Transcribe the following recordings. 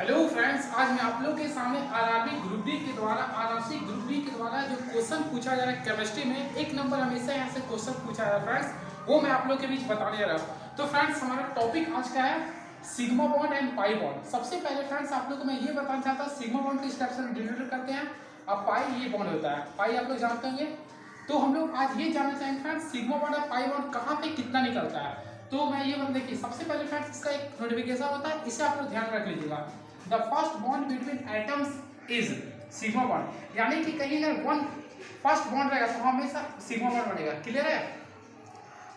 Hello friends, आज मैं आप लोगों के सामने आरआरबी ग्रुप बी के द्वारा जो क्वेश्चन पूछा जा रहा है केमिस्ट्री में, एक नंबर हमेशा यहाँ से क्वेश्चन पूछा जा रहा है फ्रेंड्स, वो मैं आप लोग के बीच बताने जा रहा हूँ। तो फ्रेंड्स, हमारा टॉपिक आज का है sigma bond and pi bond. सबसे पहले फ्रेंड्स आप लोग को मैं ये बताना चाहता हूँ सिग्मा बॉन्ड किस टाइप से डिनोट करते हैं, अब पाई ये बॉन्ड होता है, पाई आप लोग जानते होंगे। तो हम लोग आज ये जानना चाहेंगे फ्रेंड्स सिग्मा बॉन्ड और पाई बॉन्ड कहाँ पे कितना निकलता है। तो मैं ये बता देखिए, सबसे पहले फ्रेंड्स इसका एक नोटिफिकेशन होता है, इसे आप लोग ध्यान रख लीजिएगा। The first bond between atoms is sigma bond, यानी कि कहीं अगर वन फर्स्ट बॉन्ड रहेगा तो हमेशा सिग्मा बॉन्ड बनेगा। क्लियर है?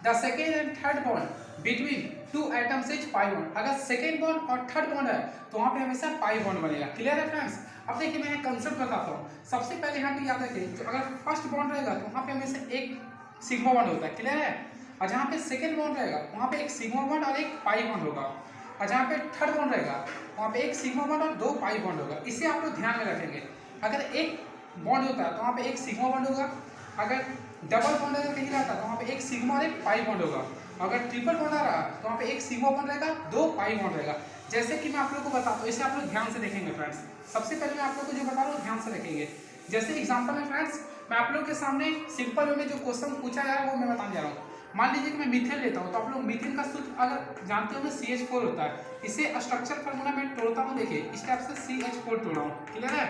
The second and third bond between two atoms is pi bond, अगर सेकेंड बॉन्ड और थर्ड बॉन्ड है तो वहाँ पे हमेशा पाई बॉन्ड बनेगा। क्लियर है फ्रेंड्स? अब देखिए मैं कंसेप्ट बताता हूँ। सबसे पहले यहाँ पे याद रखिए, तो अगर फर्स्ट बॉन्ड रहेगा तो वहाँ पे हमेशा एक सिग्मा बॉन्ड होता है। क्लियर है? और जहाँ पे सेकेंड बॉन्ड रहेगा वहाँ पे एक सिग्मा बॉन्ड और एक पाई बॉन्ड होगा, और जहाँ पे थर्ड बॉन्ड रहेगा वहाँ पे एक सिग्मा बॉन्ड और दो पाई बॉन्ड होगा। इसे आप लोग ध्यान में रखेंगे। अगर एक बॉन्ड होता है तो वहाँ पे एक सिग्मा बॉन्ड होगा, अगर डबल बॉन्ड अगर कहीं रहता है तो वहाँ पे एक सिग्मा और एक पाई बॉन्ड होगा, अगर ट्रिपल बॉन्ड आ रहा तो वहाँ पे एक सिग्मा बॉन्ड रहेगा, दो पाई बॉन्ड रहेगा। जैसे कि मैं आप लोग को बताता हूँ, इसे आप लोग ध्यान से देखेंगे फ्रेंड्स। सबसे पहले मैं आप लोग को जो बता रहा हूँ ध्यान से रखेंगे। जैसे एग्जाम्पल है फ्रेंड्स, मैं आप लोग के सामने सिंपल वे में जो क्वेश्चन पूछा जा रहा है वो मैं बताने जा रहा हूँ। मान लीजिए कि मैं मीथेन लेता हूँ, तो आप लोग मीथेन का सूत्र अगर जानते हो CH4 होता है। इसे स्ट्रक्चर फार्मूला मैं तोड़ता हूँ, देखिए इस टाइप से CH4 तोड़ा हूँ। क्लियर है?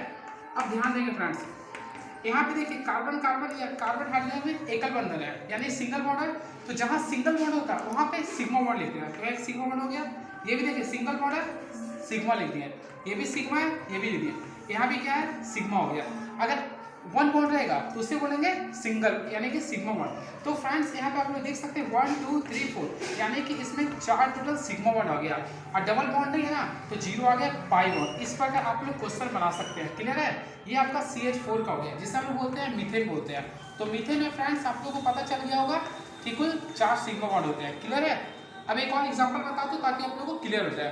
अब ध्यान देंगे फ्रेंड्स, यहाँ पे देखिए कार्बन कार्बन या कार्बन हाइड्रोजन में एकल बंधन है, यानी सिंगल बॉन्ड है। तो जहाँ सिंगल बॉन्ड होता है वहाँ पे सिग्मा बॉन्ड लिखते हैं, तो एक सिग्मा बॉन्ड हो गया। ये भी देखिए सिंगल बॉन्ड है, सिग्मा लिख दिया, ये भी सिग्मा है, ये भी लिख दिया। यहाँ भी क्या है, सिग्मा हो गया। अगर वन बॉन्ड रहेगा तो उसे बोलेंगे सिंगल, यानी कि सिग्मा बॉन्ड। तो फ्रेंड्स यहाँ पे आप लोग देख सकते हैं 1 2 3 4, यानी कि इसमें 4 टोटल सिग्मा बॉन्ड आ गया, और डबल बॉन्ड नहीं है ना तो 0 आ गया पाई बॉन्ड। इस प्रकार आप लोग क्वेश्चन बना सकते हैं। क्लियर है? ये आपका CH4 का हो गया, जिसे हम लोग बोलते हैं मीथेन बोलते हैं। तो मीथेन में फ्रेंड्स आप लोग को पता चल गया होगा कि कुल 4 सिग्मा बॉन्ड होते हैं। क्लियर है? अब एक और एग्जाम्पल बता दूँ ताकि आप लोगों को क्लियर हो जाए।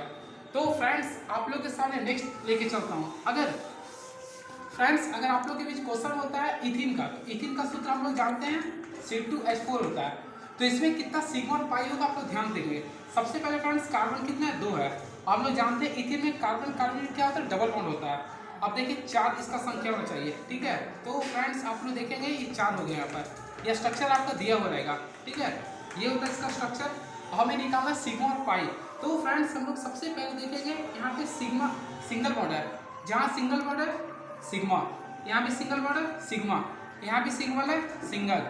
तो फ्रेंड्स आप लोग के सामने नेक्स्ट लेके चलता हूँ। अगर आप लोग के बीच क्वेश्चन होता है इथिन का, तो इथिन का सूत्र हम लोग जानते हैं C2H4 होता है। तो इसमें कितना सिग्मा और पाई होगा आप लोग ध्यान देंगे। सबसे पहले फ्रेंड्स कार्बन कितना है, 2 है। आप लोग जानते हैं इथिन में कार्बन कार्बन क्या होता है, डबल बॉन्ड होता है। अब देखिए 4 इसका संख्या होना चाहिए। ठीक है? तो फ्रेंड्स आप लोग देखेंगे ये 4 हो गया यहाँ पर, यह स्ट्रक्चर आपका दिया हुआ रहेगा। ठीक है? ये होता है इसका स्ट्रक्चर, हमें निकालना सिग्मा और पाई। तो फ्रेंड्स हम लोग सबसे पहले देखेंगे यहाँ पे सिग्मा सिंगल बॉन्ड है, जहाँ सिंगल बॉन्ड है सिग्मा, यहाँ भी सिंगल बॉन्ड है सिग्मा, यहाँ भी सिंगल है सिंगल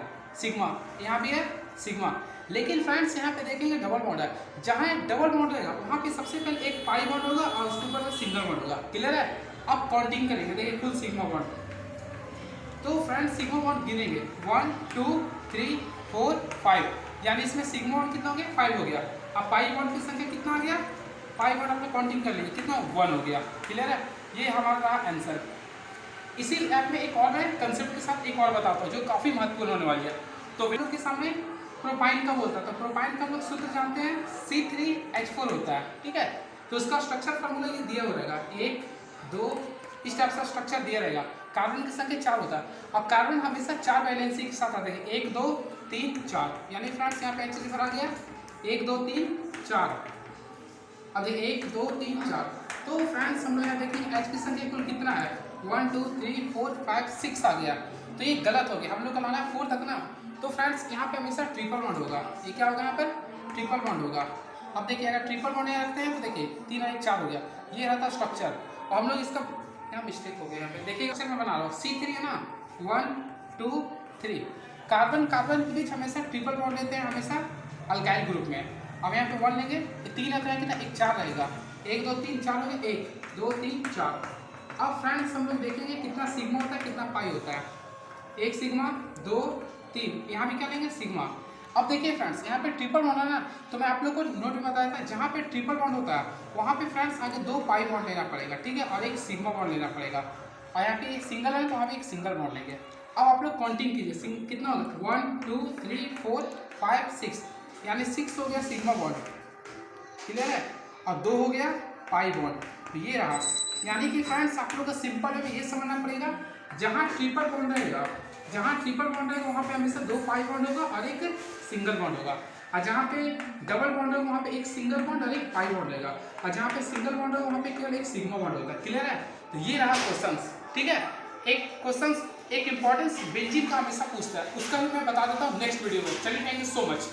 सिग्मा, यहाँ भी है सिग्मा। लेकिन फ्रेंड्स यहाँ पे देखेंगे डबल बॉन्ड है, जहाँ डबल बॉन्ड रहेगा वहाँ पे सबसे पहले एक पाई बॉन्ड होगा और उसके ऊपर में सिंगल बॉन्ड होगा। क्लियर है? अब काउंटिंग करेंगे, देखिए कुल सिग्मा बॉन्ड। तो फ्रेंड्स सिग्मा बॉन्ड गिनेंगे 1 2 3 4 5, यानी इसमें सिग्मा बॉन्ड कितना हो गया, 5 हो गया। अब पाई बॉन्ड की संख्या कितना आ गया, पाई बॉन्ड हमने काउंटिंग कर लीजिए कितना, 1 हो गया। क्लियर है? ये हमारा रहा आंसर। इसी ऐप में एक और मैं कंसेप्ट के साथ एक और बताता हूँ जो काफ़ी महत्वपूर्ण होने वाली है। तो वीडियो के सामने प्रोपाइन का बोलता है, तो प्रोपाइन का लोग सूत्र जानते हैं C3H4 होता है। ठीक है? तो उसका स्ट्रक्चर फार्मूला ये दिया हुआ रहेगा, 1 2 इस टाइप का स्ट्रक्चर दिया रहेगा। कार्बन की संख्या 4 होता है, और कार्बन हमेशा 4 वैलेंसी के साथ आते हैं, 1 2 3 4, यानी फ्रेंड्स यहाँ पे H लिखा आ गया 1 2 3 4। अब देखिए 1 2 3 4, तो फ्रेंड्स हम लोग यहाँ देखेंगे H की संख्या कुल कितना है, 1 2 3 4 5 6 आ गया। तो ये गलत हो गया, हम लोग का लाना है 4 तक ना। तो फ्रेंड्स यहाँ पे हमेशा ट्रिपल बॉन्ड होगा। ये क्या होगा यहाँ पर, ट्रिपल बॉन्ड होगा। अब देखिए अगर ट्रिपल बॉन्ड यहाँ रखते हैं तो देखिए 3 और 1 4 हो गया, ये रहता स्ट्रक्चर। और हम लोग इसका यहाँ मिस्टेक हो गया, यहाँ पे देखिए स्ट्रक्चर मैं बना रहा हूँ C3 है ना, 1 2 3। कार्बन कार्बन के बीच हमेशा ट्रिपल बॉन्ड लेते हैं हमेशा अल्काइल ग्रुप में। अब यहाँ पे 1 लेंगे तो 3 आता है कितना, 1 4 रहेगा, 1 2 3 4 हो गया, 1 2 3 4। अब फ्रेंड्स हम लोग देखेंगे कितना सिग्मा होता है कितना पाई होता है, 1 सिग्मा 2 3, यहाँ भी क्या लेंगे सिग्मा। अब देखिए फ्रेंड्स यहाँ पे ट्रिपल बॉन्ड है ना, तो मैं आप लोग को नोट में बताया था जहाँ पे ट्रिपल बॉन्ड होता है वहाँ पे फ्रेंड्स आगे 2 पाई बॉन्ड लेना पड़ेगा। ठीक है? और 1 सिग्मा बॉन्ड लेना पड़ेगा, और यहाँ पे एक सिंगल है तो वहाँ पे एक सिंगल बॉन्ड लेंगे। अब आप लोग काउंटिंग कीजिए कितना होगा, 1 2 3 4 5 6, यानी 6 हो गया सिग्मा बॉन्ड। क्लियर है? और 2 हो गया पाई बॉन्ड। तो ये रहा, यानी कि फ्रेंड्स आप लोग को सिंपल में ये समझना पड़ेगा, जहाँ ट्रिपल बॉन्ड रहेगा वहाँ पे हमेशा 2 पाई बॉन्ड होगा और 1 सिंगल बॉन्ड होगा। और जहाँ पे डबल बॉन्ड होगा वहाँ पे एक सिंगल बॉन्ड और एक पाई बॉन्ड रहेगा, और जहाँ पे सिंगल बॉन्ड होगा वहाँ पे केवल एक सिग्मा बॉन्ड होगा। क्लियर है? तो ये रहा क्वेश्चंस, ठीक है। एक क्वेश्चंस एक इंपॉर्टेंस बेंजीन का हमेशा पूछता है, उसका भी मैं बता देता हूँ नेक्स्ट वीडियो में। चलिए, थैंक यू सो मच।